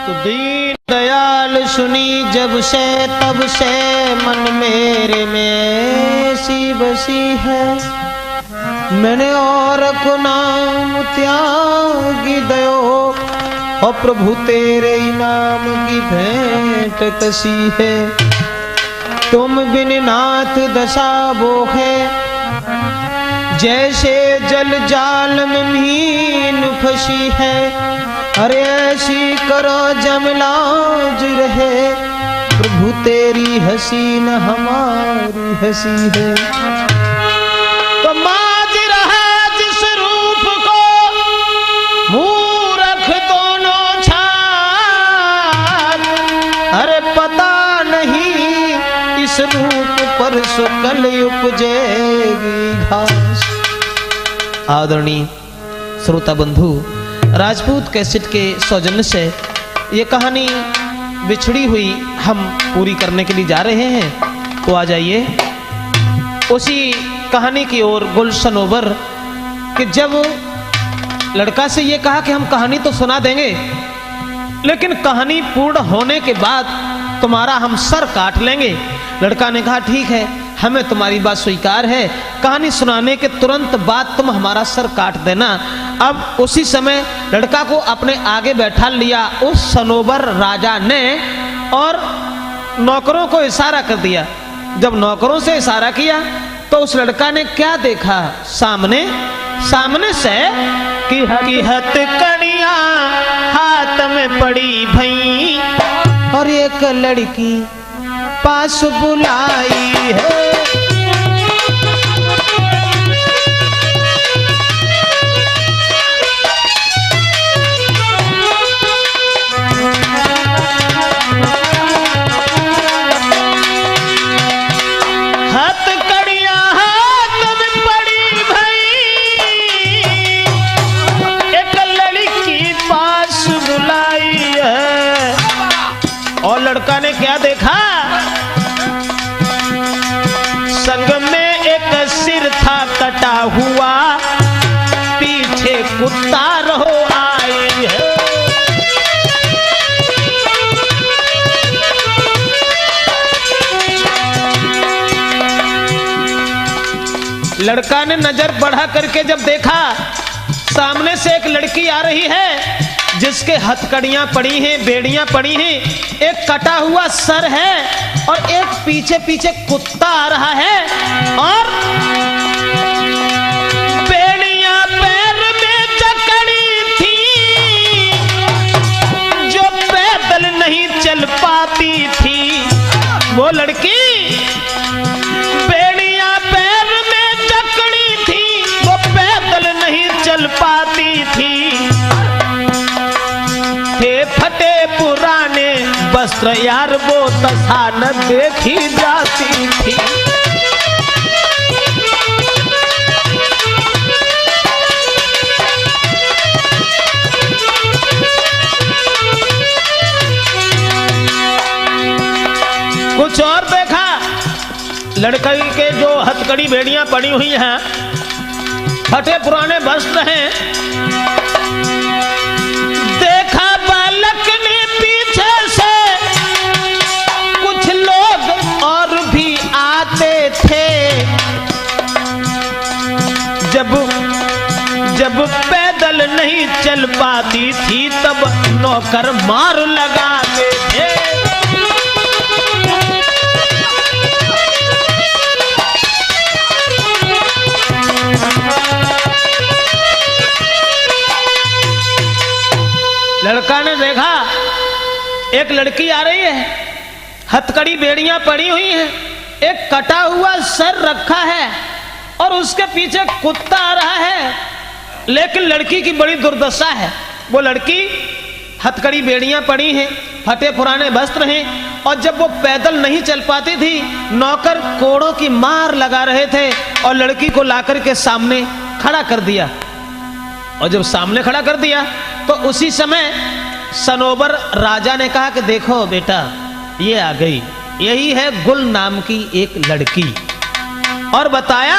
तो दीन दयाल सुनी जब से तब से मन मेरे में ऐसी बसी है, मैंने और को नाम त्यागी दयो, और प्रभु तेरे नाम की भेंट कसी है। तुम बिन नाथ दशा वो है, जैसे जल जाल में मीन फंसी है। अरे ऐसी करो जमलाज रहे, प्रभु तेरी हंसी न हमारी हंसी है। तो माज रहा जिस रूप को मूरख दोनों छात, अरे पता नहीं इस रूप पर सुकल उपजेगी घास। आदरणीय श्रोता बंधु, राजपूत कैसेट के सौजन्य से ये कहानी बिछड़ी हुई हम पूरी करने के लिए जा रहे हैं। तो आ जाइए उसी कहानी की ओर। गुलशन ओवर कि जब लड़का से ये कहा कि हम कहानी तो सुना देंगे, लेकिन कहानी पूर्ण होने के बाद तुम्हारा हम सर काट लेंगे। लड़का ने कहा ठीक है, हमें तुम्हारी बात स्वीकार है, कहानी सुनाने के तुरंत बाद तुम हमारा सर काट देना। अब उसी समय लड़का को अपने आगे बैठा लिया उस सनोबर राजा ने और नौकरों को इशारा कर दिया। जब नौकरों से इशारा किया तो उस लड़का ने क्या देखा सामने से कि हथकड़ियां हाथ में पड़ी भई, और एक लड़की पास बुलाई है। हथकड़ियां हाथ में पड़ी भई, एक लड़की पास बुलाई है। और लड़का ने क्या देखा, संग में एक सिर था कटा हुआ, पीछे कुत्ता रहो आई है। लड़का ने नजर बढ़ा करके जब देखा, सामने से एक लड़की आ रही है जिसके हथकड़ियां पड़ी हैं, बेड़ियां पड़ी हैं, एक कटा हुआ सर है और एक पीछे पीछे कुत्ता आ रहा है, और बेड़ियां पैर में जकड़ी थी, जो पैदल नहीं चल पाती थी वो लड़की। बेड़ियां पैर में जकड़ी थी, वो पैदल नहीं चल पाती थी। फटे पुराने वस्त्र यार वो दशा न देखी जाती थी। कुछ और देखा, लड़की के जो हथकड़ी बेड़ियां पड़ी हुई हैं, फटे पुराने वस्त्र हैं। देखा बालक ने पीछे से कुछ लोग और भी आते थे, जब पैदल नहीं चल पाती थी तब नौकर मार लगाते थे। लड़का ने देखा एक लड़की आ रही है, हथकड़ी बेड़ियां पड़ी हुई हैं, एक कटा हुआ सर रखा है और उसके पीछे कुत्ता आ रहा है। लेकिन लड़की की बड़ी दुर्दशा है, वो लड़की हथकड़ी बेड़ियां पड़ी हैं, फटे पुराने वस्त्र हैं, और जब वो पैदल नहीं चल पाती थी नौकर कोड़ों की मार लगा रहे थे और लड़की को लाकर के सामने खड़ा कर दिया। और जब सामने खड़ा कर दिया तो उसी समय सनोबर राजा ने कहा कि देखो बेटा, ये आ गई, यही है गुल नाम की एक लड़की। और बताया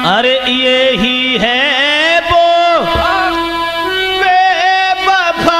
अरे ये ही है वो बेवफा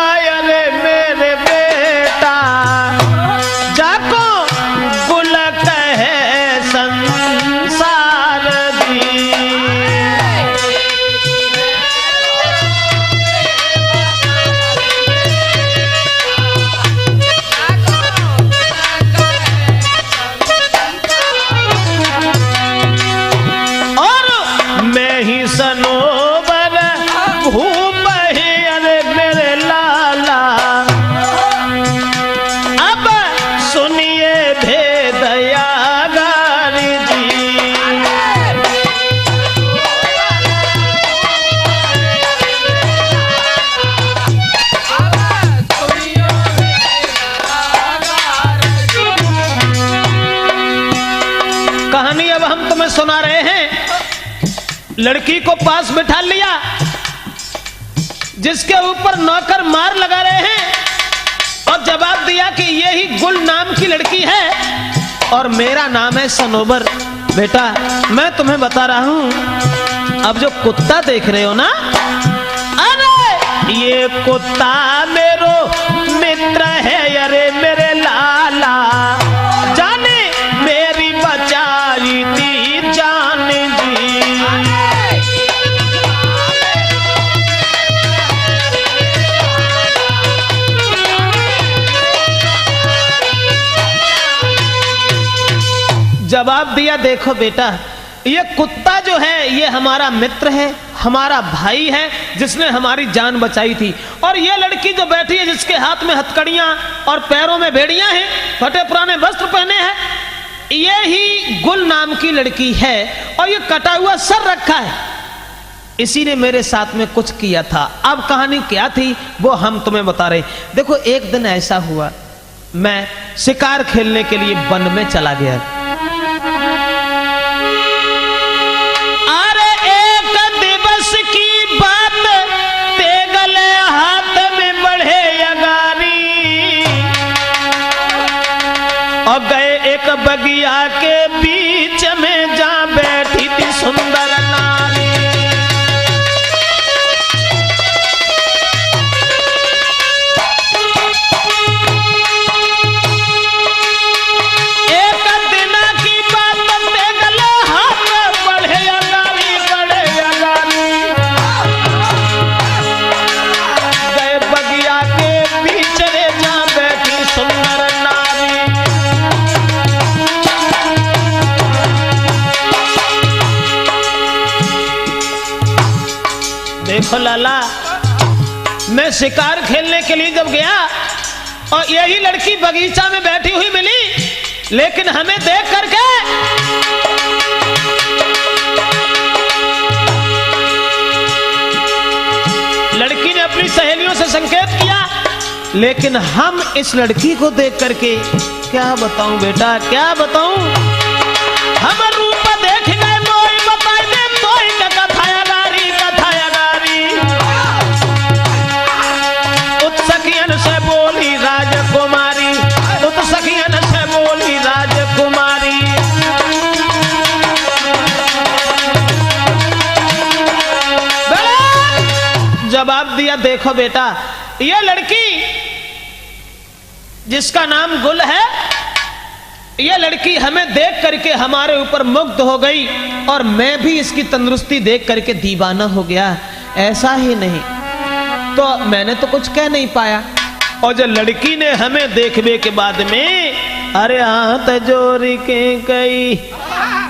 लड़की को पास बिठा लिया, जिसके ऊपर नौकर मार लगा रहे हैं, और जवाब दिया कि यही गुल नाम की लड़की है और मेरा नाम है सनोबर। बेटा मैं तुम्हें बता रहा हूं, अब जो कुत्ता देख रहे हो ना, अरे ये कुत्ता मेरो मित्र है, अरे मेरे लाला जाने मेरी बचाई थी जान जी। जवाब दिया, देखो बेटा ये कुत्ता जो है ये हमारा मित्र है, हमारा भाई है, जिसने हमारी जान बचाई थी। और ये लड़की जो बैठी है, जिसके हाथ में हथकड़ियां और पैरों में बेड़ियां हैं, फटे पुराने वस्त्र पहने हैं, ये ही गुल नाम की लड़की है। और ये कटा हुआ सर रखा है, इसी ने मेरे साथ में कुछ किया था। अब कहानी क्या थी वो हम तुम्हें बता रहे। देखो एक दिन ऐसा हुआ, मैं शिकार खेलने के लिए वन में चला गया। अरे एक दिवस की बात, तेगल हाथ में बढ़े अगारी, और गए एक बगिया के बीच में, जहां बैठी थी सुंदर नारी। देखो लाला, मैं शिकार खेलने के लिए जब गया और यही लड़की बगीचा में बैठी हुई मिली, लेकिन हमें देख करके लड़की ने अपनी सहेलियों से संकेत किया, लेकिन हम इस लड़की को देख करके क्या बताऊं बेटा, क्या बताऊं, हम रूप देख गए मोई बताए दे मोई का कथाया गारी, कथाया गारी। उत्सखियन से बोली राजकुमारी, उत्सखियन से बोली राजकुमारी। जवाब दिया, देखो बेटा ये लड़की जिसका नाम गुल है, यह लड़की हमें देख करके हमारे ऊपर मुग्ध हो गई, और मैं भी इसकी तंदुरुस्ती देख करके दीवाना हो गया। ऐसा ही नहीं तो मैंने तो कुछ कह नहीं पाया, और जब लड़की ने हमें देखने के बाद में, अरे हाथ जोड़ के गई,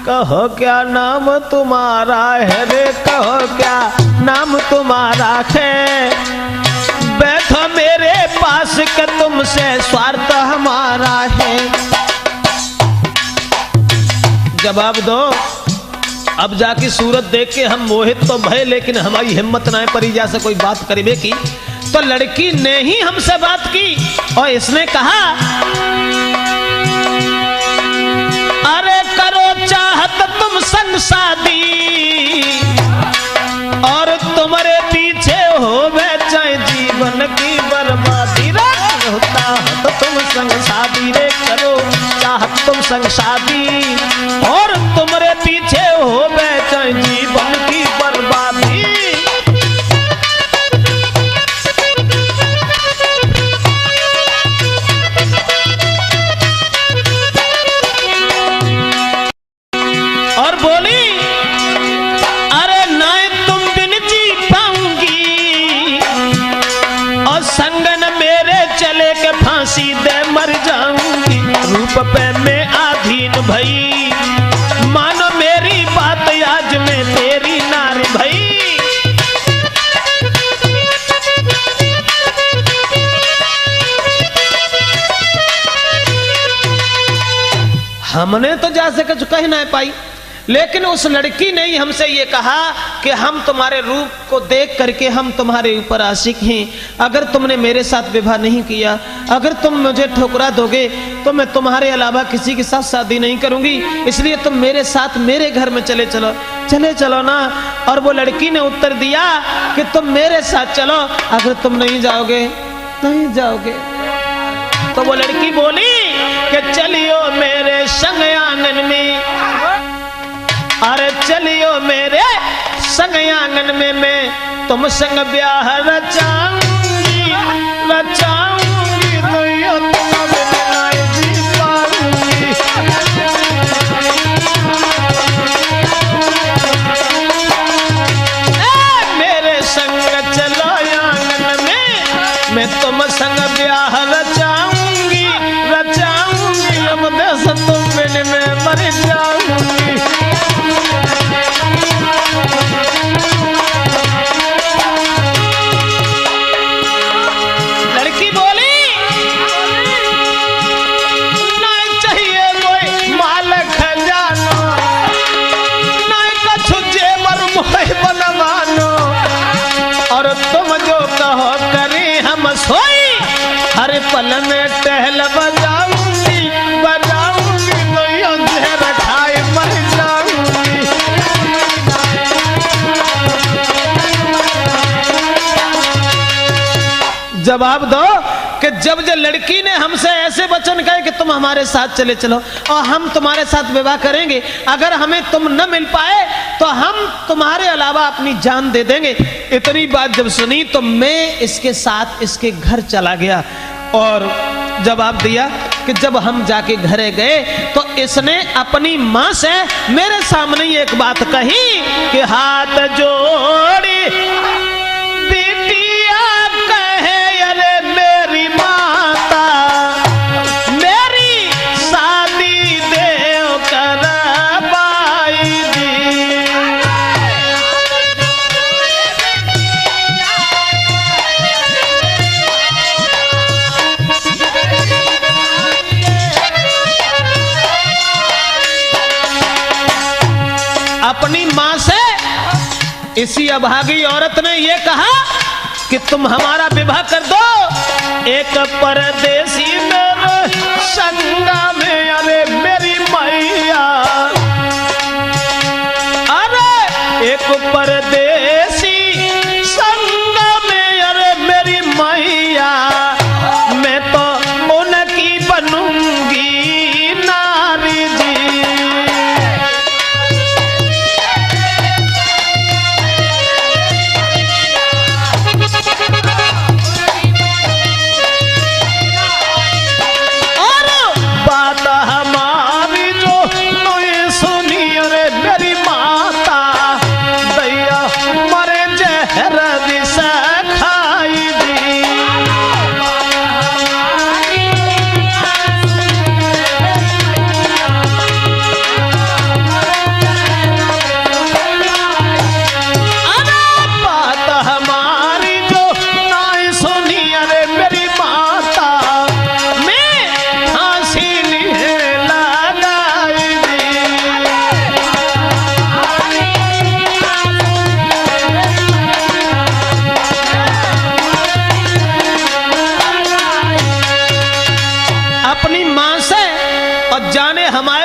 कहो क्या नाम तुम्हारा है रे, कहो क्या नाम तुम्हारा है, बैठो मेरे पास के तुमसे स्वार्थ हमारा है। जवाब दो। अब जाके सूरत देख के हम मोहित तो भय, लेकिन हमारी हिम्मत ना परी जैसे कोई बात करीबे की। तो लड़की ने ही हमसे बात की और इसने कहा, अरे करो चाहत तुम संग शादी, और तुम्हारे पीछे हो चाहे जीवन की बर्बादी, होता तो तुम संग शादी रे, करो चाहत तुम संग शादी, और तुम्हारे पीछे हो चाहे जीवन की बर्बादी। और बोली, अरे ना तुम बिन जी पाऊंगी, और संगन मेरे चले के फांसी दे मर जाऊंगी, रूप पे मैं आधीन भई, मानो मेरी बात आज मैं तेरी नार भई। हमने तो जैसे कुछ कह ना पाई, लेकिन उस लड़की ने ही हमसे ये कहा कि हम तुम्हारे रूप को देख करके हम तुम्हारे ऊपर आशिक हैं। अगर तुमने मेरे साथ विवाह नहीं किया, अगर तुम मुझे ठुकरा दोगे तो मैं तुम्हारे अलावा किसी के साथ शादी नहीं करूंगी, इसलिए तुम मेरे साथ मेरे घर में चले चलो ना। और वो लड़की ने उत्तर दिया कि तुम मेरे साथ चलो, अगर तुम नहीं जाओगे तो वो लड़की बोली कि चलियो मेरे संग आंगन में, अरे चलियो मेरे संग आंगन में, मैं तुम संग ब्याह रचाऊंगी तो यो तुम बिना जी पाऊंगी। मेरे संग चलो आंगन में, मैं तुम संग ब्याह रचाऊंगी, अब दस तुम बिन में मर जाऊंगी। लड़की बोली नहीं चाहिए कोई माल खजानो, नहीं कछु जेवर मोह बनवानो, और तुम जो कहो करें हम सोई, हर पल में टहल बजाऊंगी तो यो जहर खाए मर जाऊंगी। जवाब दो कि जब लड़की ने हमसे ऐसे वचन कहे कि तुम हमारे साथ चले चलो और हम तुम्हारे साथ विवाह करेंगे, अगर हमें तुम न मिल पाए तो हम तुम्हारे अलावा अपनी जान दे देंगे। इतनी बात जब सुनी तो मैं इसके साथ इसके घर चला गया और जवाब दिया कि जब हम जाके घरे गए तो इसने अपनी माँ से मेरे सामने एक बात कही कि हाथ जोड़ी बिटिया कहे अरे मेरी माता, मेरी शादी देव करवाई दी। अपनी माँ से इसी अभागी औरत ने ये कहा कि तुम हमारा विवाह कर दो, एक परदेसी मेरे संगा में, अरे मेरी मैया, अरे एक परदेसी संगा में, अरे मेरी मैया, मैं तो उनकी बनूंगी नारी जी।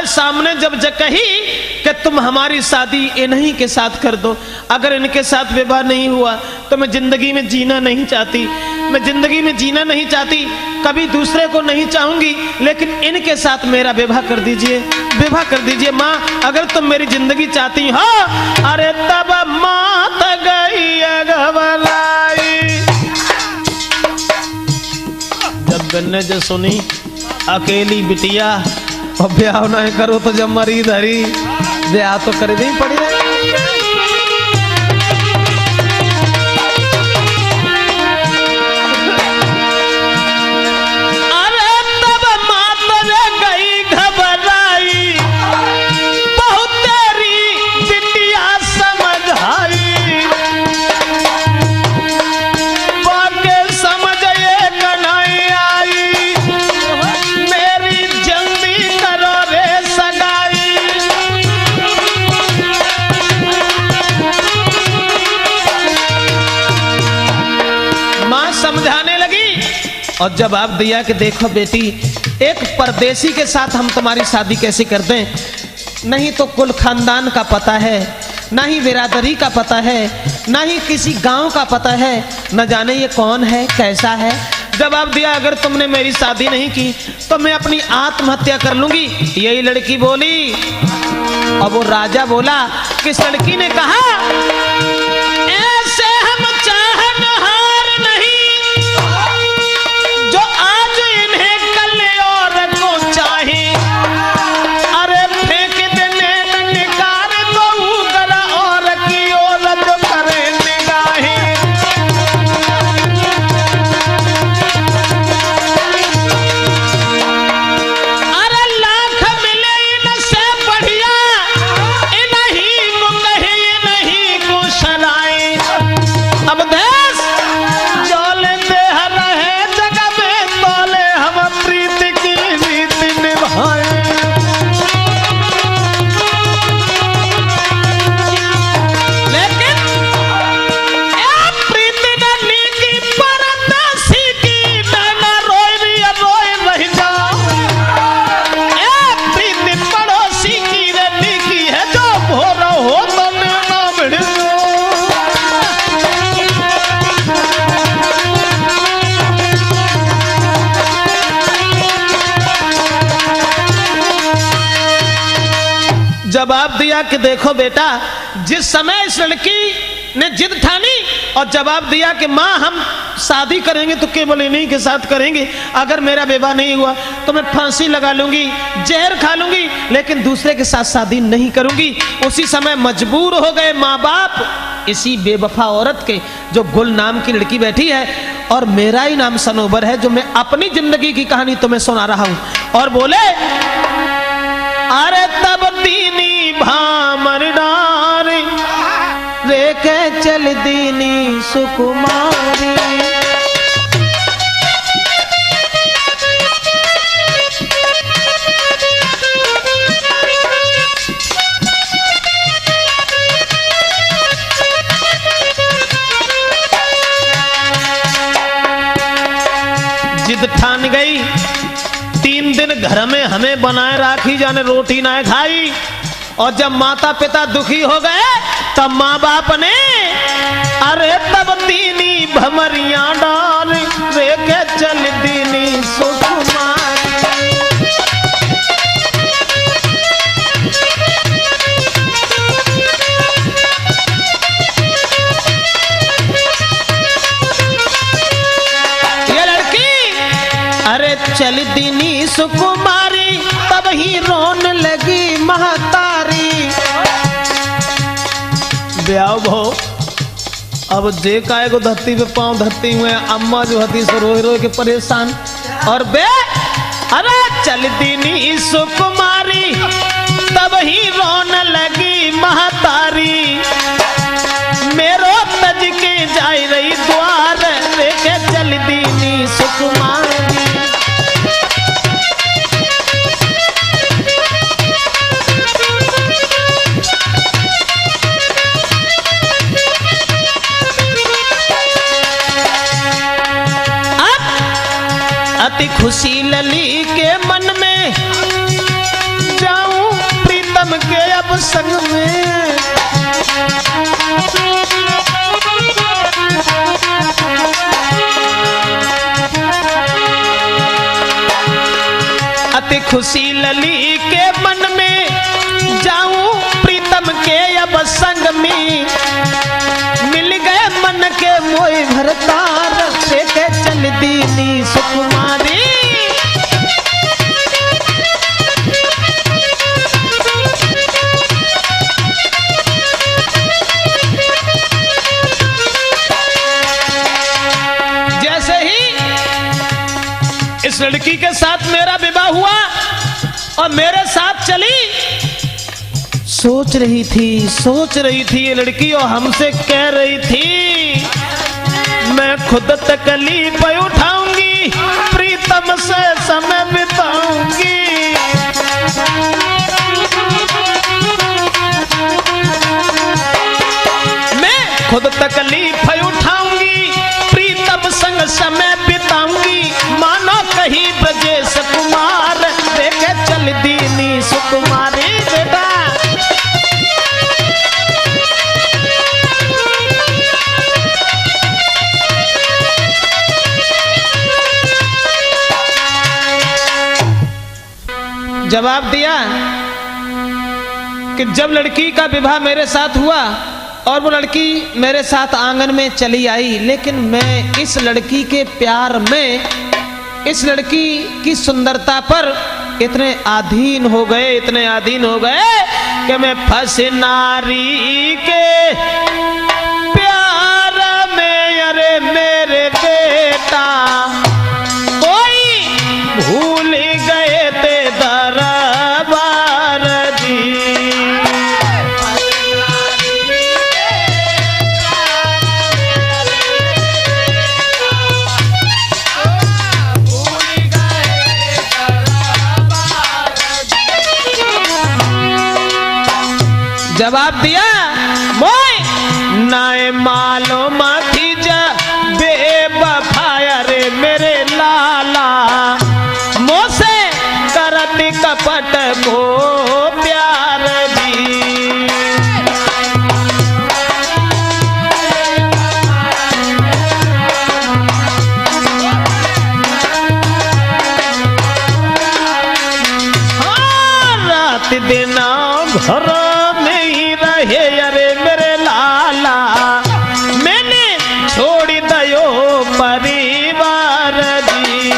सामने जब कही कि तुम हमारी शादी इन्हीं के साथ कर दो, अगर इनके साथ विवाह नहीं हुआ तो मैं जिंदगी में जीना नहीं चाहती, मैं जिंदगी में जीना नहीं चाहती, कभी दूसरे को नहीं चाहूंगी, लेकिन इनके साथ मेरा विवाह कर दीजिए माँ, अगर तुम मेरी जिंदगी चाहती हो। अरे तब मात गई अगवलाई, जब गन्ने जो सुनी अकेली बिटिया और ब्याह नहीं करो तो जब मरी धरी, ब्याह तो कर नहीं पड़ी। अरे तब मात गई घबराई, बहुत तेरी बिटिया समझ आई, बाके समझ ये कनाई आई, मेरी जल्दी करो रे सगाई। और जवाब दिया कि देखो बेटी, एक परदेसी के साथ हम तुम्हारी शादी कैसे कर दें? नहीं तो कुल खानदान का पता है, ना ही बिरादरी का पता है, ना ही किसी गांव का पता है, न जाने ये कौन है, कैसा है। जवाब दिया अगर तुमने मेरी शादी नहीं की तो मैं अपनी आत्महत्या कर लूंगी। यही लड़की बोली। और वो राजा बोला, किस लड़की ने कहा, ऐसे हम चाहनहार नहीं जो आज इन्हें कल और को चाहे। अरे फेंक देने निकार दो गरा और की और जो करे निगाहें। अरे लाख मिले इनसे बढ़िया, इन्हीं को कहे इन्हीं को सलाए। अब देश जोले देह रहे जगह में तोले, हम प्रीति की रीति निभाए। लेकिन प्रीति डरने की परदेसी की नाना रोई रह जाओ। प्रीति पड़ोसी की रहने की है जो भोरा हो तो ना मिल। जवाब दिया कि देखो बेटा, जिस समय इस लड़की ने जिद ठानी और जवाब दिया कि माँ हम शादी करेंगे तो केवल इन्हीं के साथ करेंगे, अगर मेरा विवाह नहीं हुआ तो मैं फांसी लगा लूंगी, जहर खा लूंगी, लेकिन दूसरे के साथ शादी नहीं करूंगी। उसी समय मजबूर हो गए माँ बाप इसी बेवफा औरत के, जो गुल नाम की लड़की बैठी है और मेरा ही नाम सनोबर है, जो मैं अपनी जिंदगी की कहानी तुम्हें सुना रहा हूं। और बोले, अरे तब दीनी भामर डार रे के चल दीनी सुकुमारी। जिद ठान गई, 3 दिन घर में हमें बनाए राखी, जाने रोटी ना खाई। और जब माता पिता दुखी हो गए तब माँ बाप ने अरे तब दीनी भमरिया डाल रे के चल दीनी सुकुमारी। ये लड़की अरे चल दीनी सुकुमारी, तब ही रोन लगी महतारी। ब्याह भो, अब जे काय को धरती पे पांव धरती हुए अम्मा जो हती से रोए रोए के परेशान। और बे अरे चल दीनी सुकुमारी, तब ही रोन लगी महतारी। मेरो तज के जाई रही द्वार रे के चल दीनी सुकुमारी। अति खुशी लली के मन में, जाऊं प्रीतम के अब संग में। अति खुशी लली के मन में, जाऊं प्रीतम के अब संग में। मिल गए मन के मोह भरतार से के चल दीनी सुकुमारी। जैसे ही इस लड़की के साथ मेरा विवाह हुआ और मेरे साथ चली, सोच रही थी ये लड़की और हमसे कह रही थी, मैं खुद तकलीफ उठाऊंगी, प्रीतम से समय बिताऊंगी। मैं खुद तकलीफ उठाऊंगी, प्रीतम संग समय बिताऊंगी। जवाब दिया कि जब लड़की का विवाह मेरे साथ हुआ और वो लड़की मेरे साथ आंगन में चली आई, लेकिन मैं इस लड़की के प्यार में, इस लड़की की सुंदरता पर इतने अधीन हो गए कि मैं फंस नारी के प्यार में। अरे मेरे बेटा कोई भूल गए थे दरबार जी। जवाब दिया मोय नाए मालूम थी बेवफाया रे मेरे लाला, मोसे करत कपट को प्यार दी। हाँ रात दिन घर अरे मेरे लाला, मैंने छोड़ दयो परिवार जी।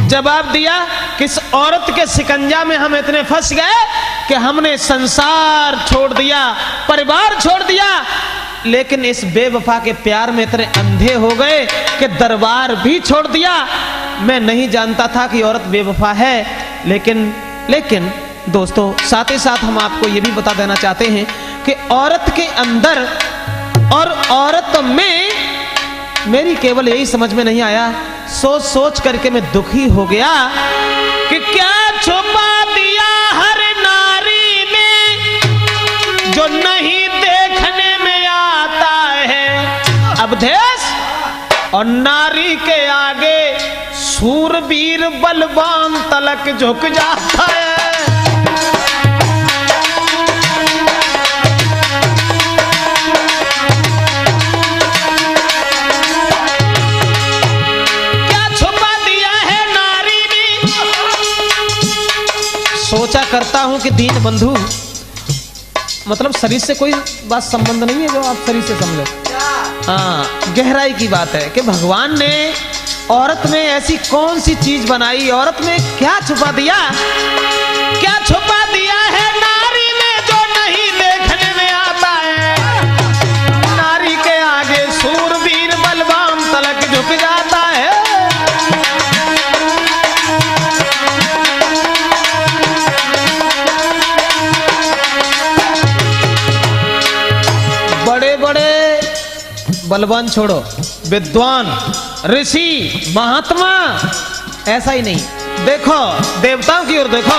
जवाब दिया किस औरत के शिकंजा में हम इतने फंस गए कि हमने संसार छोड़ दिया, परिवार छोड़ दिया, लेकिन इस बेवफा के प्यार में इतने अंधे हो गए कि दरबार भी छोड़ दिया। मैं नहीं जानता था कि औरत बेवफा है, लेकिन दोस्तों साथ ही साथ हम आपको यह भी बता देना चाहते हैं कि औरत के अंदर और औरत में मेरी केवल यही समझ में नहीं आया, सोच सोच करके मैं दुखी हो गया कि क्या छुपा दिया हर नारी में जो नहीं देखने अवधेश, और नारी के आगे सूरवीर बलवान तलक झुक जाता है। क्या छुपा दिया है नारी में? सोचा करता हूं कि दीन बंधु, मतलब शरीर से कोई बात संबंध नहीं है जो आप शरीर से समझो, हाँ गहराई की बात है कि भगवान ने औरत में ऐसी कौन सी चीज बनाई, औरत में क्या छुपा दिया, क्या छुपा दिया है नारी में जो नहीं देखने में आता है। नारी के आगे सूरवीर बलवान तलक झुक जाता है। बड़े बड़े बलवान छोड़ो, विद्वान ऋषि महात्मा ऐसा ही नहीं, देखो देवताओं की ओर देखो,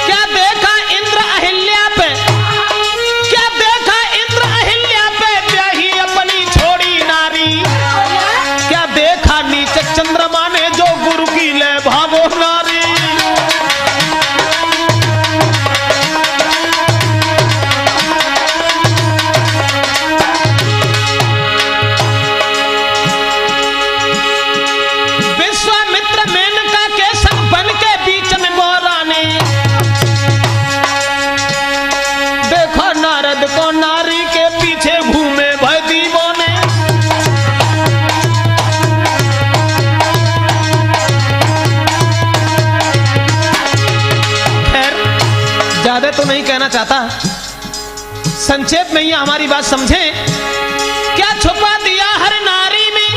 क्या देखा इंद्र अहिल्या पे, क्या देखा इंद्र अहिल्या पे ब्याही अपनी छोड़ी नारी, क्या देखा नीचे चंद्रमा ने जो गुरु की ले भागो नारी। तो नहीं कहना चाहता, संक्षेप में ही हमारी बात समझें। क्या छुपा दिया हर नारी में,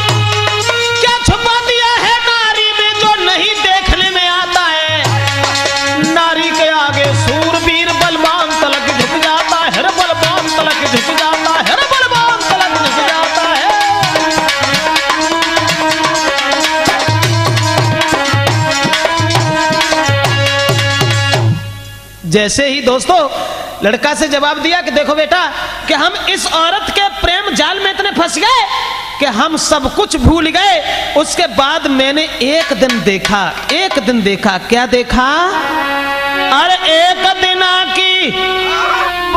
क्या छुपा दिया है नारी में जो नहीं देखने में आता है। नारी के आगे सूरवीर बलवान तलक झुक जाता है, बलवान तलक झुक जाता है, बलवान तलक झुक जाता है। जैसे ही दोस्तों लड़का से जवाब दिया कि देखो बेटा कि हम इस औरत के प्रेम जाल में इतने फंस गए कि हम सब कुछ भूल गए। उसके बाद मैंने एक दिन देखा, क्या देखा? अरे एक दिन की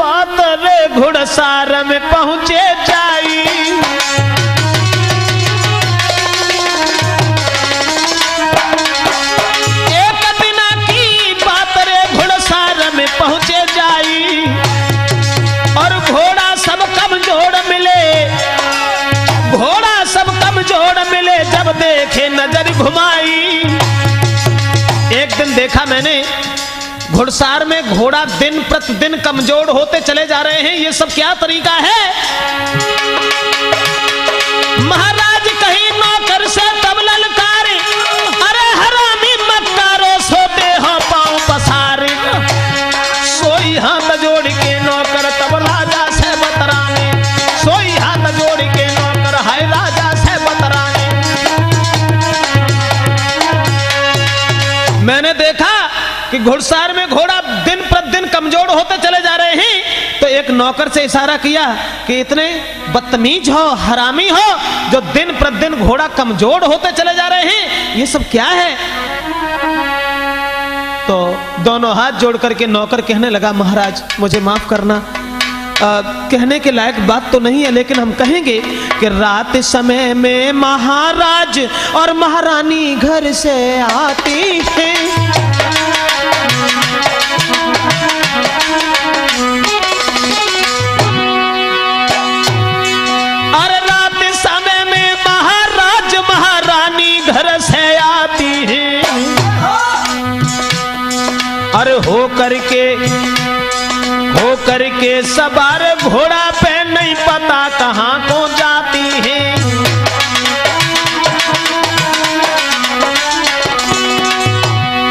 बात रे घुड़सार में पहुंचे जाई। एक दिना की बात रे घुड़सार में पहुंचे जाई और घोड़ा सब कमजोर मिले, घोड़ा सब कमजोर मिले जब देखे नजर घुमाई। एक दिन देखा मैंने घुड़सार में घोड़ा दिन प्रतिदिन कमजोर होते चले जा रहे हैं। ये सब क्या तरीका है? महाराज कहीं नौकर से तब ललकारे, अरे हरामी मक्कारो सोते हो पांव पसारे। सोई हाथ जोड़ के नौकर तब राजा से बतराने, सोई हाथ जोड़ के नौकर हाय राजा से बतराने। मैंने देखा कि घुड़सार में घोड़ा दिन प्रतिदिन कमजोर होते चले जा रहे हैं, तो एक नौकर से इशारा किया कि इतने बदतमीज हो, हरामी हो, जो दिन प्रतिदिन घोड़ा कमजोर होते चले जा रहे हैं, ये सब क्या है? तो दोनों हाथ जोड़ करके नौकर कहने लगा, महाराज मुझे माफ करना, कहने के लायक बात तो नहीं है, लेकिन हम कहेंगे कि रात समय में महाराज और महारानी घर से आती हैं। और रात समय में महाराज महारानी घर से आती हैं और हो करके सवार घोड़ा पे नहीं पता कहां को जाती है।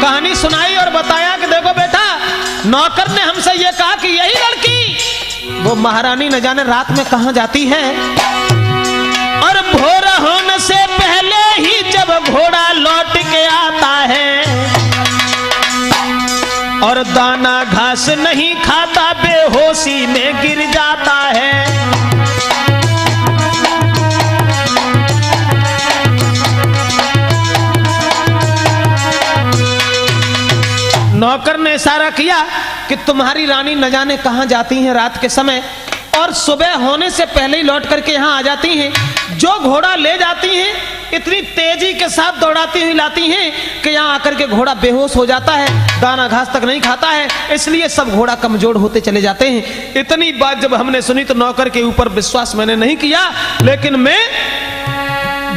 कहानी सुनाई और बताया कि देखो बेटा, नौकर ने हमसे ये कहा कि यही लड़की वो महारानी न जाने रात में कहां जाती है, और भोर होने से पहले ही जब घोड़ा लौट के आता है और दाना घास नहीं खाता, बेहोशी में गिर जाता है। नौकर ने इशारा किया कि तुम्हारी रानी न जाने कहां जाती हैं रात के समय, और सुबह होने से पहले ही लौट करके यहां आ जाती हैं। जो घोड़ा ले जाती हैं इतनी तेजी के साथ दौड़ाती हुई लाती हैं कि यहाँ आकर के घोड़ा बेहोश हो जाता है, दाना घास तक नहीं खाता है, इसलिए सब घोड़ा कमजोर होते चले जाते हैं। इतनी बात जब हमने सुनी तो नौकर के ऊपर विश्वास मैंने नहीं किया, लेकिन मैं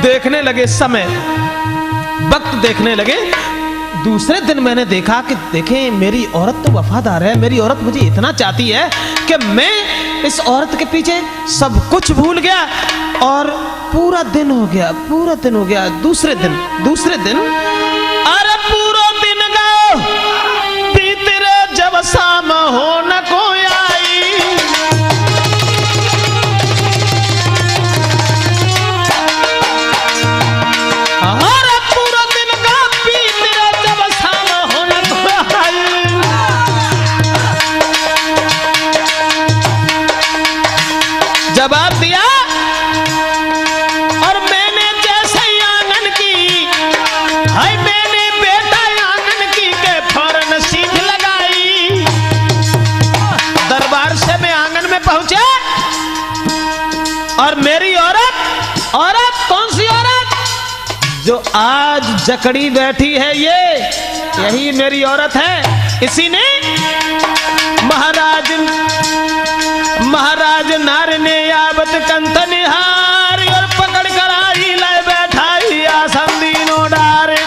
देखने लगे समय, वक्त देखने लगे। दूसरे दिन मैंने देखा कि देखें मेरी औरत तो वफादार है, मेरी औरत मुझे इतना चाहती है कि मैं इस औरत के पीछे सब कुछ भूल गया, और पूरा दिन हो गया, पूरा दिन हो गया। दूसरे दिन अरे पूरा दिन गयो बीत रे जब शाम हो न कोई आई। अरे पूरा दिन का बीत रे जब शाम हो न कोई आई। जवाब दिया और मैंने जैसे आंगन की, हाय मैंने बेटा आंगन की के फौरन सीख लगाई। दरबार से मैं आंगन में पहुंचे और मेरी औरत कौन सी औरत? जो आज जकड़ी बैठी है, यही मेरी औरत है। इसी ने महाराज नार ने यावत कंथ निहारी और पकड़ कर आई लाए बैठाई आसन दीनो डारे।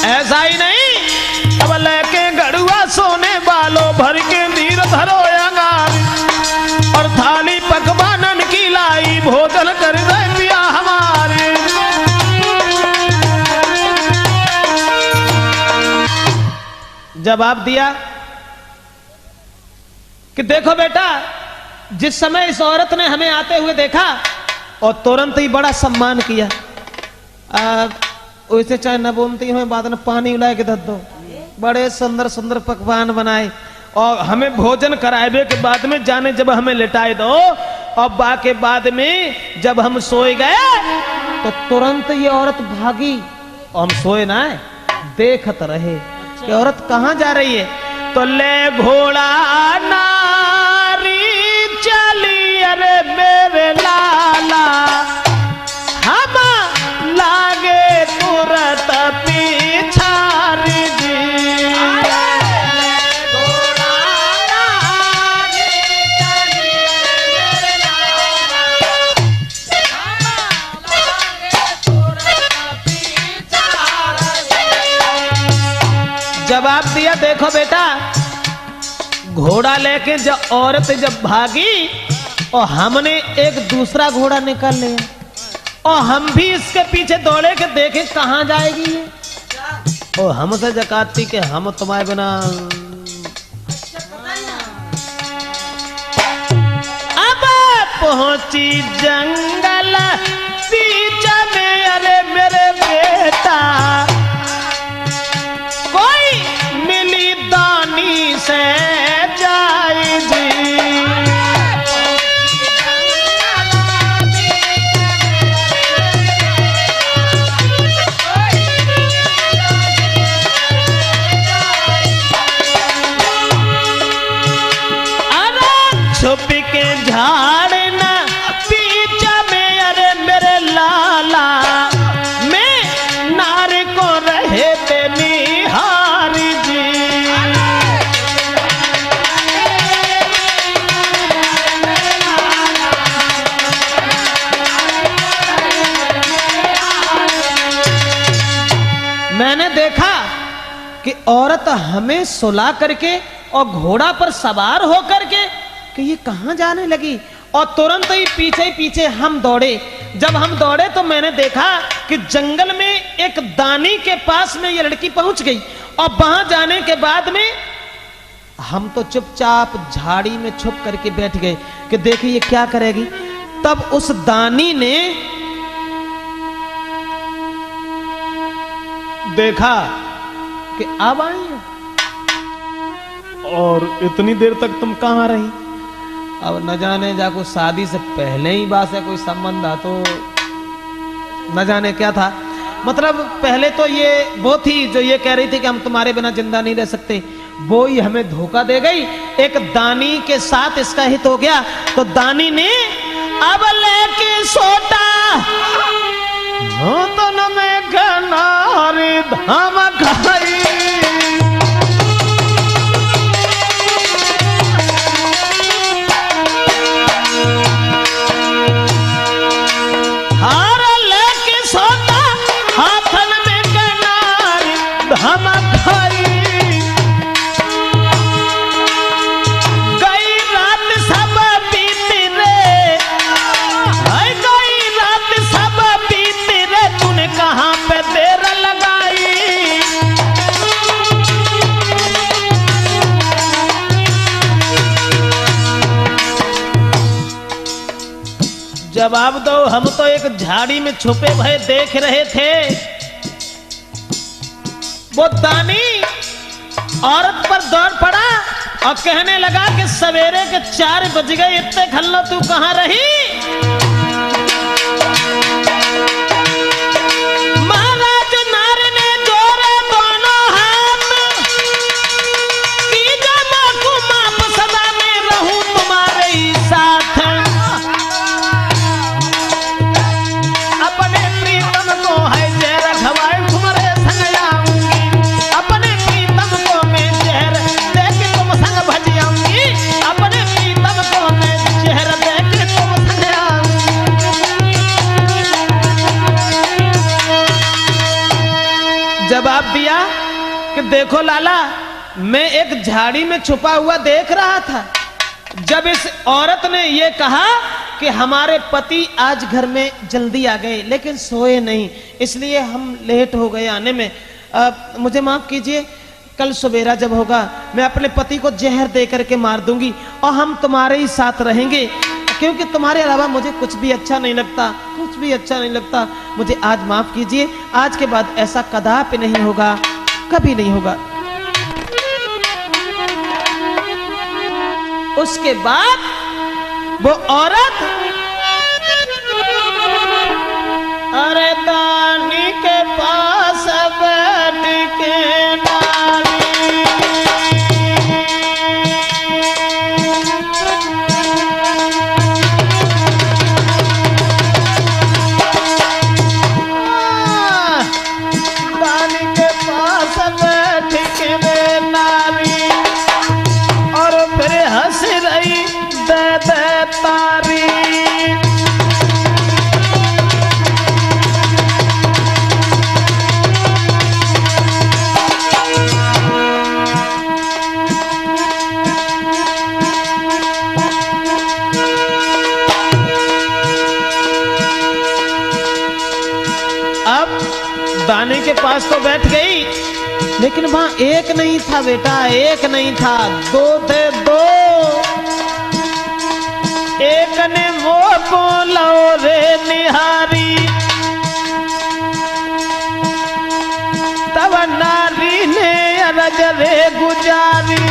ऐसा ही नहीं, अब लेके गड़ुआ सोने वालों भर के धीर धरो अंगार, और थाली पकवानन की लाई भोजन कर दे पिया हमारे। जवाब दिया कि देखो बेटा, जिस समय इस औरत ने हमें आते हुए देखा और तुरंत ही बड़ा सम्मान किया, वैसे चाहे न बोलती हमें बाद में पानी उलाए के धर दो, बड़े सुंदर सुंदर पकवान बनाए और हमें भोजन कराए के बाद में जाने जब हमें लिटाए दो, और बाके बाद में जब हम सोए गए तो तुरंत ये औरत भागी, और हम सोए ना देखत रहे कि औरत कहां जा रही है। तो ले घोड़ा नारी अरे मेरे लाला हम लागे तुरत पिछारी जी। जवाब दिया, देखो बेटा, घोड़ा लेके जब औरत जब भागी और हमने एक दूसरा घोड़ा निकाल लिया और हम भी इसके पीछे दौड़े के देखे कहां जाएगी ये, और हमसे जकाती के हम तुम्हारे बिना। अब पहुंची जंगल बीच में, अरे मेरे बेटा कोई मिली दानी से जाए जी। अरे छुप के झाड़ न बीच में, अरे मेरे लाला मैं नारे को रहे ते निहारी जी। मैंने देखा कि औरत हमें सुला करके और घोड़ा पर सवार होकर के कि ये कहां जाने लगी, और तुरंत ही पीछे हम दौड़े। जब हम दौड़े तो मैंने देखा कि जंगल में एक दानी के पास में ये लड़की पहुंच गई, और वहां जाने के बाद में हम तो चुपचाप झाड़ी में छुप करके बैठ गए कि देखिए ये क्या करेगी। तब उस दानी ने देखा कि अब आई है, और इतनी देर तक तुम कहां रही। अब न जाने जाको शादी से पहले ही बात है कोई संबंध था, तो न जाने क्या था। मतलब पहले तो ये वो थी जो ये कह रही थी कि हम तुम्हारे बिना जिंदा नहीं रह सकते, वो ही हमें धोखा दे गई। एक दानी के साथ इसका हित हो गया, तो दानी ने अब लेके सोटा तो न में गनारी धाम खाई। हार लेके सोता हाथन में गनारी धाम खाई। गई रात सब बीती रे, गई रात सब बीती रे, तूने कहां पे देर लगाई। जवाब दो, हम तो एक झाड़ी में छुपे भय देख रहे थे। वो दानी औरत पर दौड़ पड़ा और कहने लगा कि सवेरे के 4 बज गए, इतने खल्लो तू कहां रही। महाराज नार ने जोड़े दोनों हाथ की जमा को माप सदा में रहूं तुम्हारे ही साथ। अपने प्रीतम को है जहर खवाए तुम्हारे संग आऊंगी, अपने प्रीतम को मैं जहर देख तुम संग भज आऊंगी, अपने प्रीतम को मैं जहर देख तुम संग आऊंगी। जवाब दिया कि देखो लाला, मैं एक झाड़ी में छुपा हुआ देख रहा था। जब इस औरत ने ये कहा कि हमारे पति आज घर में जल्दी आ गए लेकिन सोए नहीं, इसलिए हम लेट हो गए आने में, मुझे माफ कीजिए, कल सवेरा जब होगा मैं अपने पति को जहर दे करके मार दूंगी और हम तुम्हारे ही साथ रहेंगे, क्योंकि तुम्हारे अलावा मुझे कुछ भी अच्छा नहीं लगता, कुछ भी अच्छा नहीं लगता। मुझे आज माफ कीजिए, आज के बाद ऐसा कदापि नहीं होगा, कभी नहीं होगा। उसके बाद वो औरत अरे दानी के पास बैठ के नारी, पास तो बैठ गई, लेकिन वहां एक नहीं था बेटा, एक नहीं था, दो थे, दो। एक ने वो बोलो रे निहारी, तब नारी ने अरज रे गुजारी।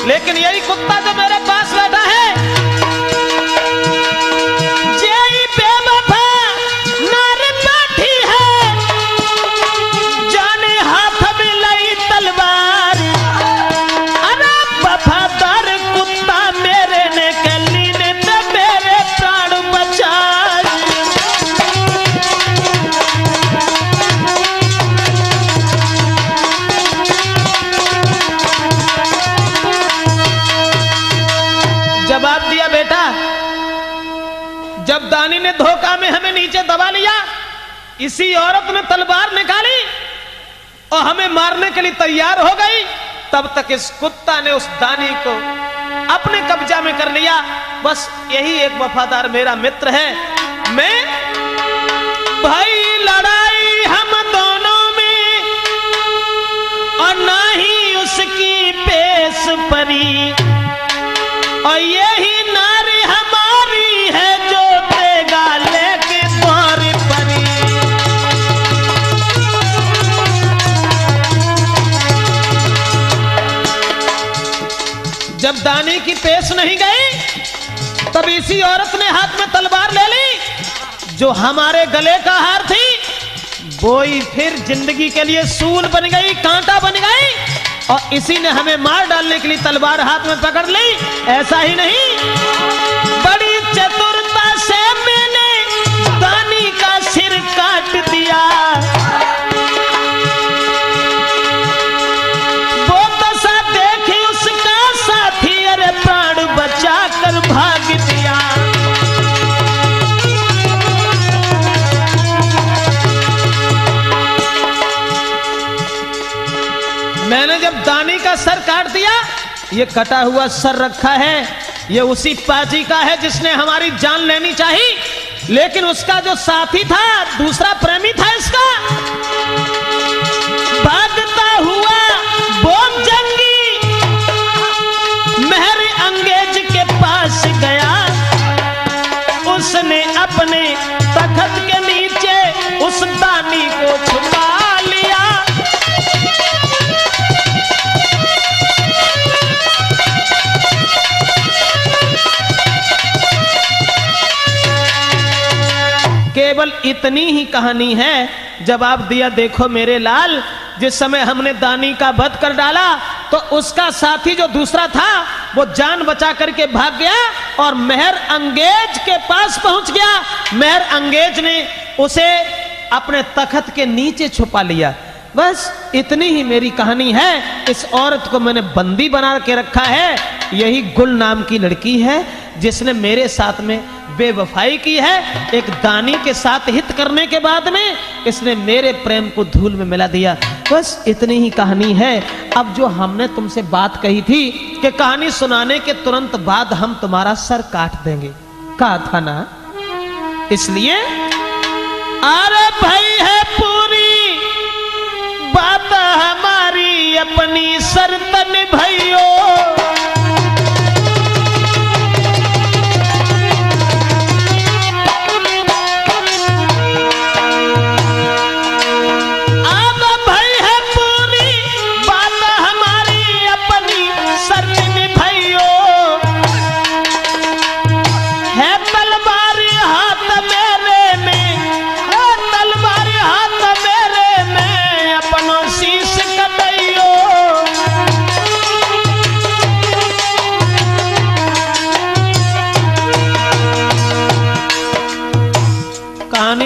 लेकिन यही कुत्ता जो मेरे पास बैठा है, यही बेवफा नारी बैठी है, जाने हाथ में लाई तलवार। अरे वफादार कुत्ता मेरे ने कली ने तो मेरे प्राण बचाए। जवाब दिया बेटा, जब दानी ने धोखा में हमें नीचे दबा लिया, इसी औरत ने तलवार निकाली और हमें मारने के लिए तैयार हो गई, तब तक इस कुत्ता ने उस दानी को अपने कब्जा में कर लिया। बस यही एक वफादार मेरा मित्र है। मैं भाई लड़ाई हम दोनों में और ना ही उसकी पेश परी, और यही नारी हमारी है जो देगा लेके द्वार परी। जब दानी की पेश नहीं गई, तब इसी औरत ने हाथ में तलवार ले ली। जो हमारे गले का हार थी, वो ही फिर जिंदगी के लिए सूल बन गई, कांटा बन गई, और इसी ने हमें मार डालने के लिए तलवार हाथ में पकड़ ली। ऐसा ही नहीं, बड़ी चतुरता से मैंने दानी का सिर काट दिया। वो तो सा देखे उसका साथी, अरे प्राण बचा कर भाग दिया। मैंने जब दानी का सर काट दिया, ये कटा हुआ सर रखा है, ये उसी पाजी का है जिसने हमारी जान लेनी चाहिए, लेकिन उसका जो साथी था, दूसरा प्रेमी था इसका, भागता हुआ बोम जंगी मेहर अंगेज के पास गया। उसने अपने तख्त के नीचे उस दानी को छुपा लिया। केवल इतनी ही कहानी है। जवाब दिया, देखो मेरे लाल, जिस समय हमने दानी का वध कर डाला, तो उसका साथी जो दूसरा था, वो जान बचा करके भाग गया और मेहर अंगेज के पास पहुंच गया। मेहर अंगेज ने उसे अपने तख्त के नीचे छुपा लिया। बस इतनी ही मेरी कहानी है। इस औरत को मैंने बंदी बना के रखा है। यही गुल नाम की लड़की है, जिसने मेरे साथ में बेवफाई की है। एक दानी के साथ हित करने के बाद में इसने मेरे प्रेम को धूल में मिला दिया। बस इतनी ही कहानी है। अब जो हमने तुमसे बात कही थी कि कहानी सुनाने के तुरंत बाद हम तुम्हारा सर काट देंगे, कहा था ना, इसलिए अरे भाई है पूरी बात हमारी, अपनी शर्त निभाइयो।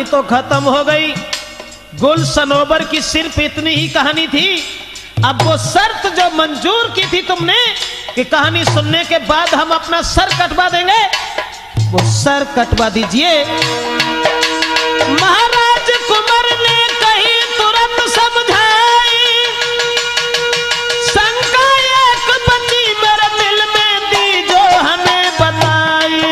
तो खत्म हो गई। गुल सनोबर की सिर्फ इतनी ही कहानी थी। अब वो शर्त जो मंजूर की थी तुमने कि कहानी सुनने के बाद हम अपना सर कटवा देंगे, वो सर कटवा दीजिए। महाराज कुंवर ने कही तुरंत समझाई, शंका एक बची मेरे दिल में दी जो हमें बताई।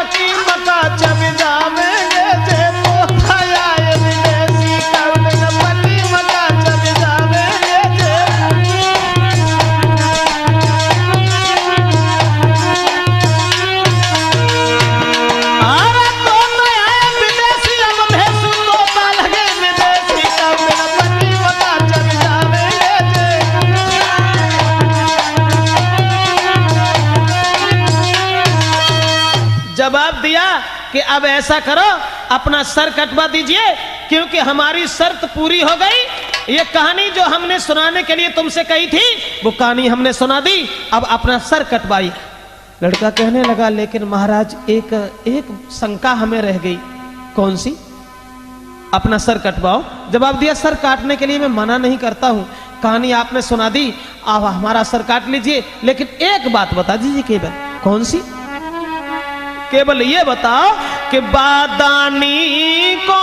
की मका चब जावेंगे जे मोहया विदेशी, की मका चब जावेंगे जे। तो नया विदेशी अब भेसू तो लगे विदेशी, की मका चब जावेंगे जे। जवाब दिया कि अब ऐसा करो, अपना सर कटवा दीजिए, क्योंकि हमारी शर्त पूरी हो गई। ये कहानी जो हमने सुनाने के लिए तुमसे कही थी, वो कहानी हमने सुना दी, अब अपना सर कटवाइए। लड़का कहने लगा, लेकिन महाराज एक शंका हमें रह गई। कौन सी? अपना सर कटवाओ। जवाब दिया, सर काटने के लिए मैं मना नहीं करता हूं, कहानी आपने सुना दी, अब हमारा सर काट लीजिए, लेकिन एक बात बता दीजिए केवल। कौन सी? केवल ये बताओ कि बादानी को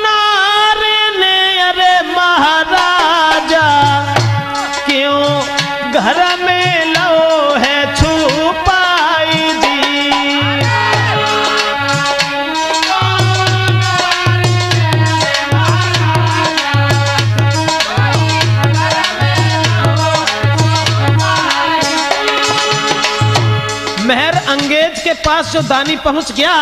नारे ने अरे महाराजा क्यों घर में लो है छुपाई दी। मेहर अंगेज के पास जो दानी पहुंच गया,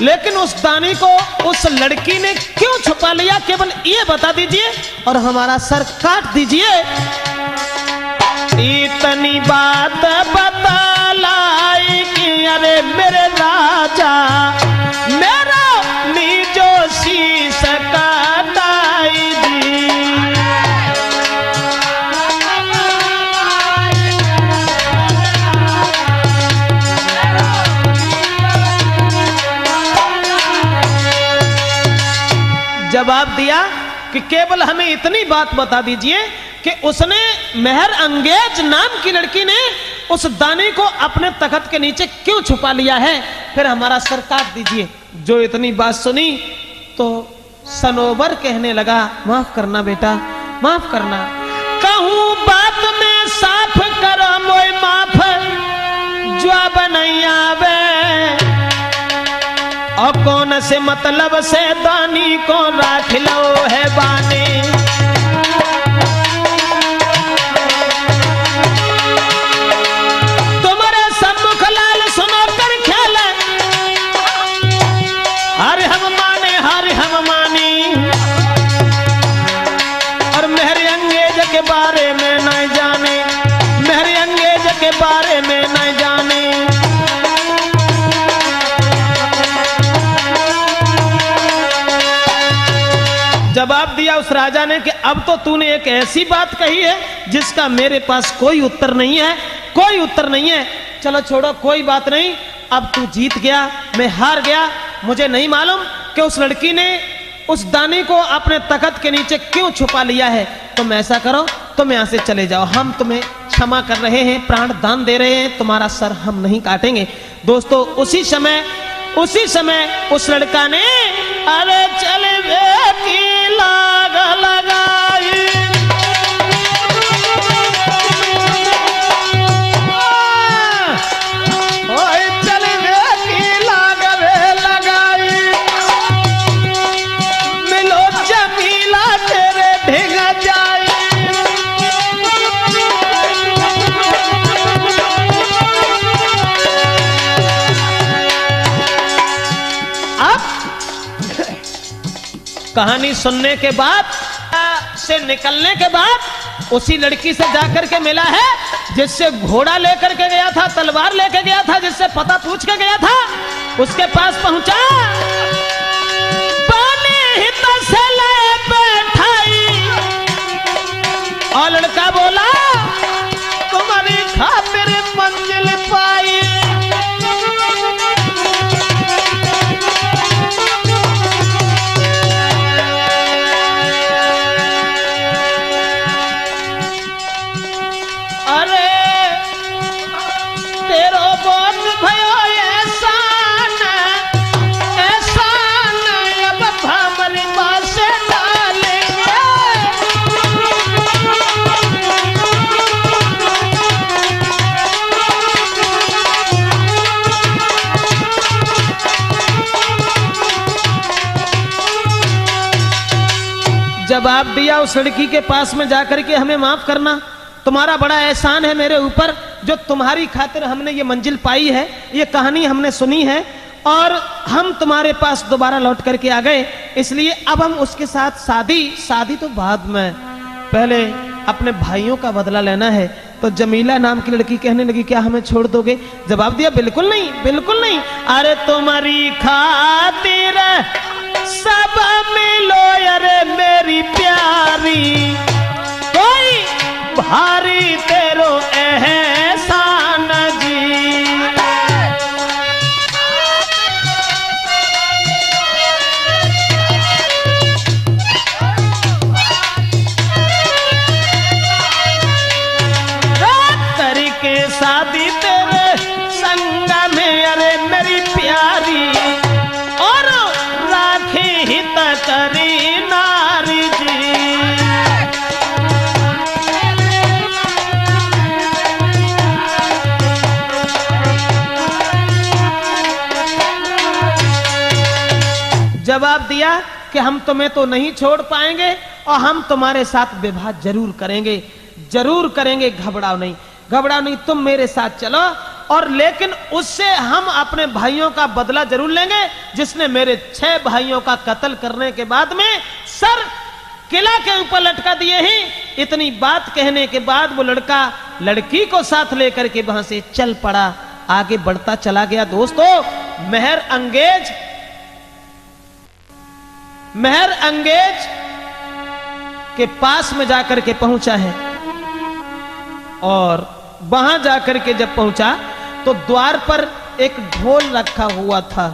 लेकिन उस दानी को उस लड़की ने क्यों छुपा लिया, केवल ये बता दीजिए और हमारा सर काट दीजिए। इतनी बात बतलाई कि अरे मेरे राजा मेरा नीजो शीश काटाई दी। जवाब दिया कि केवल हमें इतनी बात बता दीजिए कि उसने मेहर अंगेज नाम की लड़की ने उस दाने को अपने तख्त के नीचे क्यों छुपा लिया है, फिर हमारा सर काट दीजिए। जो इतनी बात सुनी तो सनोबर कहने लगा, माफ करना बेटा, माफ करना, कहूं बात में साफ करो मोय माफ जवाब नहीं आवे, और कौन से मतलब से दानी को राख लो है बाने। तुम्हारे सम्मुख लाल सुनो कर ख्याल, हरे हम माने हरे हम मानी, और मेहर अंगेज के बारे में नहीं जाने, मेहर अंगेज के बारे में नहीं जाने। जवाब दिया उस राजा ने कि अब तो तूने एक ऐसी बात कही है जिसका मेरे पास कोई उत्तर नहीं है, कोई उत्तर नहीं है। चलो छोड़ो, कोई बात नहीं, अब तू जीत गया, मैं हार गया। मुझे नहीं मालूम कि उस लड़की ने उस दानी को अपने तख्त के नीचे क्यों छुपा लिया है। तुम ऐसा करो, तुम यहां से चले जाओ, हम तुम्हें क्षमा कर रहे हैं, प्राण दान दे रहे हैं, तुम्हारा सर हम नहीं काटेंगे। दोस्तों उसी समय उस लड़का ने अरे चले की लाग लगाई, चले की लाग लगाई, मिलो जमीला तेरे ढेगा जाई। कहानी सुनने के बाद से निकलने के बाद उसी लड़की से जाकर के मिला है जिससे घोड़ा लेकर के गया था, तलवार लेकर गया था, जिससे पता पूछ के गया था, उसके पास पहुंचा। पानी हित से ले बैठाई और लड़का बोला तुम्हारी खातिर मंजिल पाई। जवाब दिया उस लड़की के पास में जाकर के, हमें माफ करना, तुम्हारा बड़ा एहसान है मेरे ऊपर, जो तुम्हारी खातिर हमने ये मंजिल पाई है, ये कहानी हमने सुनी है और हम तुम्हारे पास दोबारा लौट करके आ गए, इसलिए अब हम उसके साथ शादी तो बाद में, पहले अपने भाइयों का बदला लेना है। तो जमीला नाम की लड़की कहने लगी, क्या हमें छोड़ दोगे? जवाब दिया, बिल्कुल नहीं, बिल्कुल नहीं। अरे तुम्हारी खातिर सब मिलो, अरे मेरी प्यारी, कोई भारी तेरो एहसान जी। करके शादी तेरे संग में, अरे मेरी प्यारी, और राखी हित करी नारी जी। जवाब दिया कि हम तुम्हें तो नहीं छोड़ पाएंगे और हम तुम्हारे साथ विवाह जरूर करेंगे, जरूर करेंगे, घबराओ नहीं, घबराओ नहीं, तुम मेरे साथ चलो, और लेकिन उससे हम अपने भाइयों का बदला जरूर लेंगे, जिसने मेरे 6 भाइयों का कत्ल करने के बाद में सर किला के ऊपर लटका दिए ही। इतनी बात कहने के बाद वो लड़का लड़की को साथ लेकर के वहां से चल पड़ा, आगे बढ़ता चला गया। दोस्तों, महर अंगेज के पास में जाकर के पहुंचा है, और वहां जाकर के जब पहुंचा तो द्वार पर एक ढोल रखा हुआ था,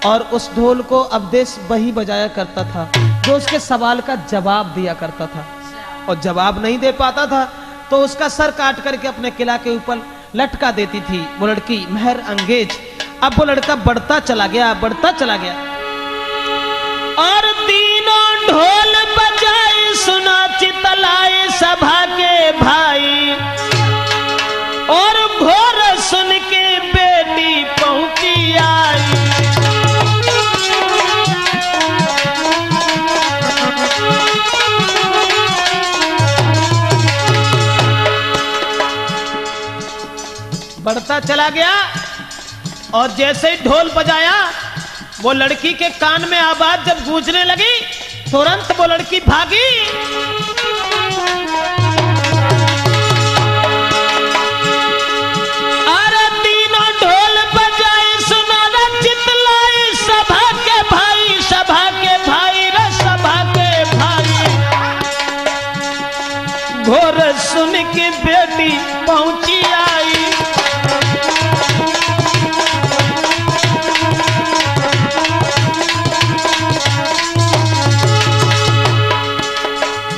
और उस ढोल को अवधेश वही बजाया करता था जो उसके सवाल का जवाब दिया करता था, और जवाब नहीं दे पाता था तो उसका सर काट करके अपने किला के ऊपर लटका देती थी वो लड़की महर अंगेज। अब वो लड़का बढ़ता चला गया, बढ़ता चला गया, और तीनों ढोल बजाए सुना चितलाए सभा के भाई, और घोर सुन के बेटी पहुंची आई। बढ़ता चला गया, और जैसे ही ढोल बजाया वो लड़की के कान में आवाज जब गूंजने लगी, तुरंत वो लड़की भागी। अरे तीनों ढोल बजाए सुनारा चितलाए सभा के भाई, सभा के भाई रे सभा के भाई, घोर सुन के बेटी पहुंची आई।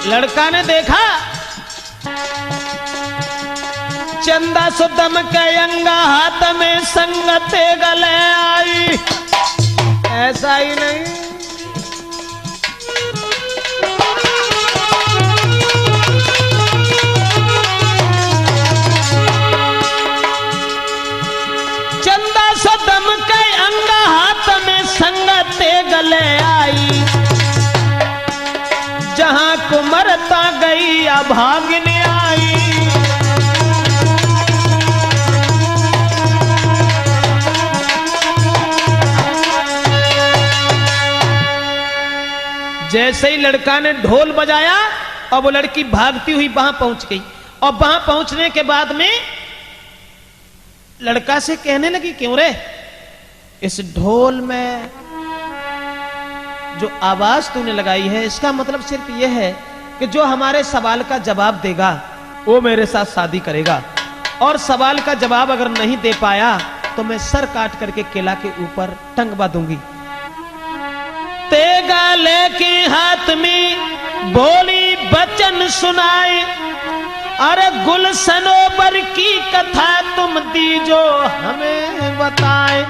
लड़का ने देखा चंदा सुदम के अंगा हाथ में संगते गले आई, ऐसा ही नहीं, चंदा सुदम के अंगा हाथ में संगते गले आई, जहां कुमरता गई अभागिनी आई। जैसे ही लड़का ने ढोल बजाया और वो लड़की भागती हुई वहां पहुंच गई, और वहां पहुंचने के बाद में लड़का से कहने लगी, क्यों रे, इस ढोल में जो आवाज तूने लगाई है इसका मतलब सिर्फ यह है कि जो हमारे सवाल का जवाब देगा वो मेरे साथ शादी करेगा, और सवाल का जवाब अगर नहीं दे पाया तो मैं सर काट करके किला के ऊपर टंगवा दूंगी। तेगा लेके हाथ में बोली बचन सुनाए, अरे गुल सनोबर की कथा तुम दीजो हमें बताए।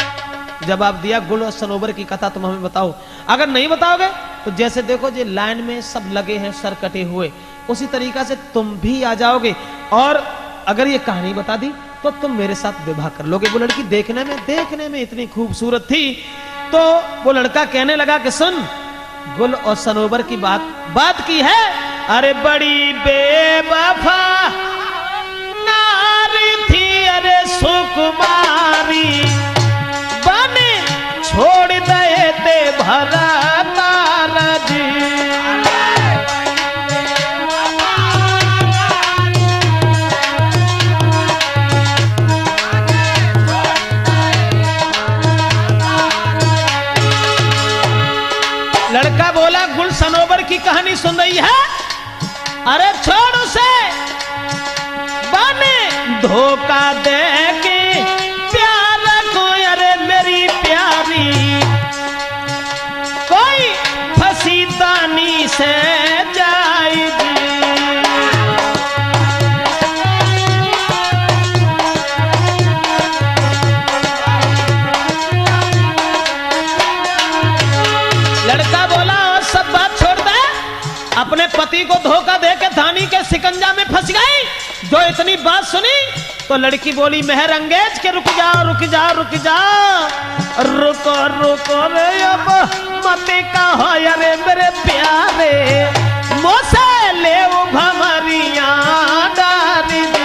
जवाब दिया, गुल और सनोबर की कथा तुम हमें बताओ, अगर नहीं बताओगे तो जैसे देखो जो लाइन में सब लगे हैं सर कटे हुए, उसी तरीका से तुम भी आ जाओगे, और अगर ये कहानी बता दी तो तुम मेरे साथ विवाह कर लोगे। वो लड़की देखने में इतनी खूबसूरत थी, तो वो लड़का कहने लगा कि सुन, गुल और सनोबर की बात की है। अरे बड़ी बेवफा नारी थी, अरे सुकुमारी, बने छोड़ दे ते भरा तारा जी। लड़का बोला गुल सनोबर की कहानी सुन रही है, अरे छोड़ उसे, बने धोखा दे के प्यार को, अरे मेरी प्यारी, कोई फंसी दानी से जाएगी। लड़का बोला सब बात छोड़ दे, अपने पति को धोखा दे के धानी के सिकंजा में फंस गई। जो इतनी बात सुनी तो लड़की बोली मेहर अंगेज के रुक जाओ रुक जाओ रुक जाओ, रुको रुको रे अब मत कहो अरे मेरे प्यारे, मोसे ले भमरिया डारी दी।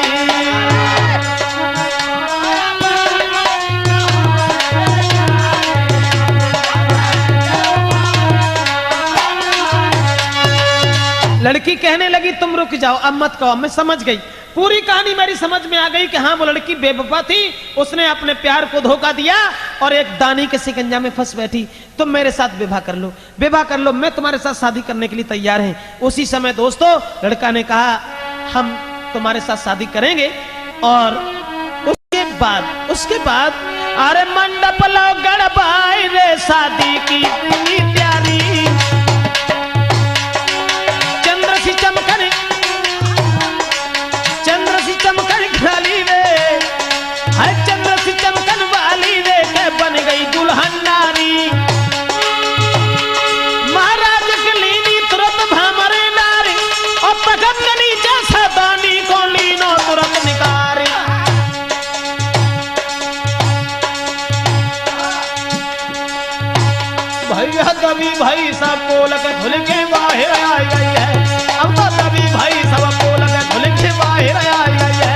लड़की कहने लगी तुम रुक जाओ, अब मत कहो, मैं समझ गई, पूरी कहानी मेरी समझ में आ गई कि हाँ वो लड़की बेवफा थी, उसने अपने प्यार को धोखा दिया और एक दानी के सिकंजा में फंस बैठी। तुम मेरे साथ विवाह कर लो, विवाह कर लो, मैं तुम्हारे साथ शादी करने के लिए तैयार है। उसी समय दोस्तों लड़का ने कहा हम तुम्हारे साथ शादी करेंगे। और उसके बाद अरे मंडप लो गड़बाई रे शादी की तैयारी, चंद्र सी चमकन खाली वे, हर चंद्र सी चमकन वाली वे के बन गई दुल्हन नारी। महाराज के लीनी तुरंत भामरे नारी, और पगम के नीचे सदानी को लीनो तुरंत निकारी। भैया तभी भाई सब बोल के धुल के बाहर आ गई है, अब तो तभी भाई सब बोल के धुल के बाहर आ गई है।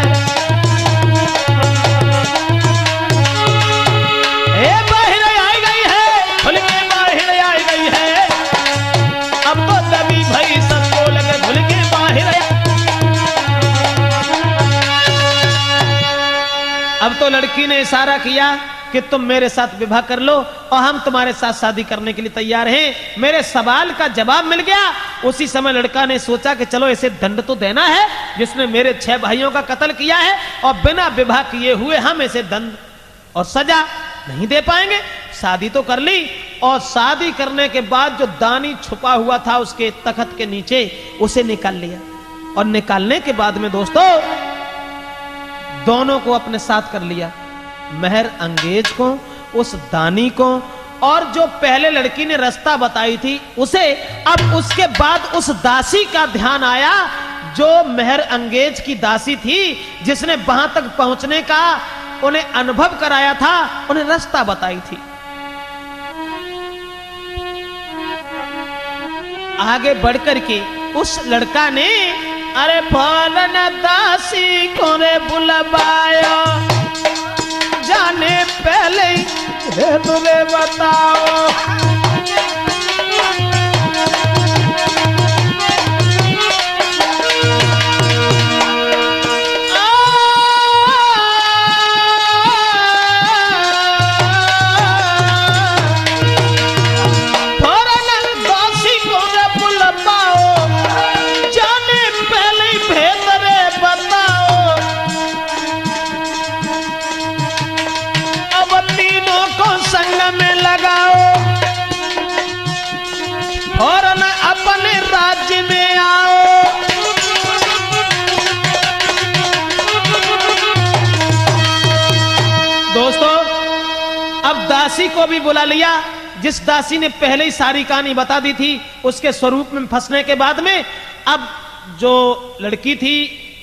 ए बाहर आ गई है, धुल के बाहर आ गई है, अब तो तभी भाई सब बोल के धुल के बाहर आ। अब तो लड़की ने इशारा किया कि तुम मेरे साथ विवाह कर लो और हम तुम्हारे साथ शादी करने के लिए तैयार हैं। मेरे सवाल का जवाब मिल गया। उसी समय लड़का ने सोचा कि चलो इसे दंड तो देना है, जिसने मेरे 6 भाइयों का कत्ल किया है, और बिना विवाह किए हुए हम इसे दंड और सजा नहीं दे पाएंगे। शादी तो कर ली, और शादी करने के बाद जो दानी छुपा हुआ था उसके तख्त के नीचे उसे निकाल लिया। और निकालने के बाद में दोस्तों दोनों को अपने साथ कर लिया, मेहर अंगेज को, उस दानी को, और जो पहले लड़की ने रास्ता बताई थी उसे। अब उसके बाद उस दासी का ध्यान आया जो मेहर अंगेज की दासी थी, जिसने वहां तक पहुंचने का उन्हें अनुभव कराया था, उन्हें रास्ता बताई थी। आगे बढ़कर के उस लड़का ने अरे फौरन दासी को रे बुलवाया, जाने पहले ही तुझे बताओ। दासी को भी बुला लिया, जिस दासी ने पहले ही सारी कहानी बता दी थी। उसके स्वरूप में फंसने के बाद में अब जो लड़की थी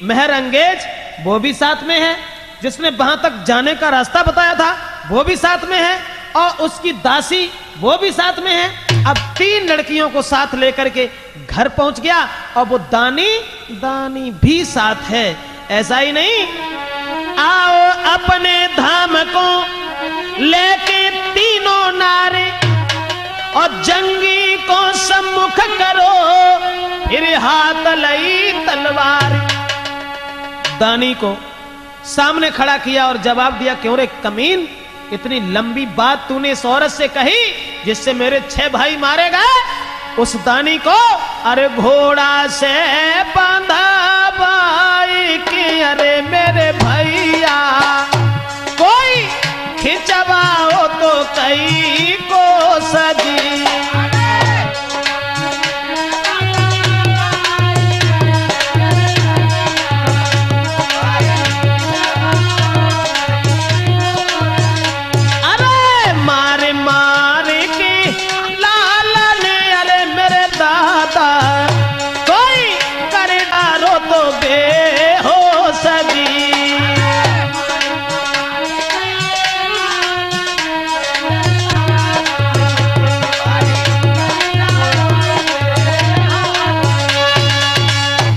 मेहर अंगेज वो भी साथ में है, जिसने वहां तक जाने का रास्ता बताया था वो भी साथ में है, और उसकी दासी वो भी साथ में है। अब 3 लड़कियों को साथ लेकर के घर पहुंच गया और वो दानी भी साथ है। ऐसा ही नहीं, आओ अपने धाम को लेके तीनों नारे और जंगी को सम्मुख करो, फिर हाथ लई तलवार। दानी को सामने खड़ा किया और जवाब दिया, क्यों रे कमीन, इतनी लंबी बात तूने इस औरत से कही जिससे मेरे 6 भाई मारे गए। उस दानी को, अरे घोड़ा से बांधा भाई की, अरे मेरे भैया कोई खिंचवाओ तो कई को सजी।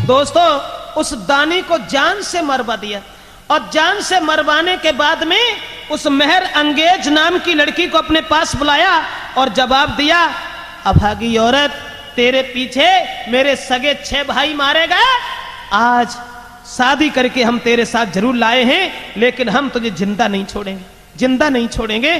दोस्तों, उस दानी को जान से मरवा दिया और जान से मरवाने के बाद में उस मेहर अंगेज नाम की लड़की को अपने पास बुलाया और जवाब दिया, अभागी औरत, तेरे पीछे मेरे सगे 6 भाई मारे गए। आज शादी करके हम तेरे साथ जरूर लाए हैं, लेकिन हम तुझे जिंदा नहीं छोड़ेंगे, जिंदा नहीं छोड़ेंगे।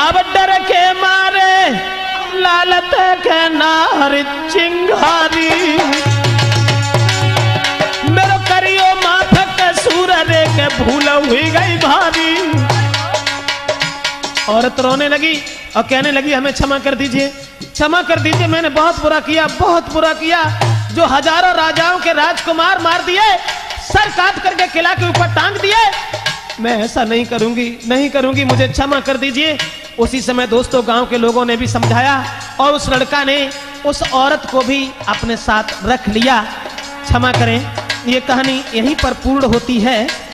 अब डर के मारे लालत के नार चिंगारी, मेरो करियो माथ के सूर रे के भूल हुई गई भारी। औरत रोने लगी और कहने लगी, हमें क्षमा कर दीजिए, क्षमा कर दीजिए, मैंने बहुत बुरा किया, बहुत बुरा किया। जो हजारों राजाओं के राजकुमार मार दिए, सर काट करके किला के ऊपर टांग दिए, मैं ऐसा नहीं करूंगी, नहीं करूंगी, मुझे क्षमा कर दीजिए। उसी समय दोस्तों गांव के लोगों ने भी समझाया और उस लड़का ने उस औरत को भी अपने साथ रख लिया। क्षमा करें, ये कहानी यहीं पर पूर्ण होती है।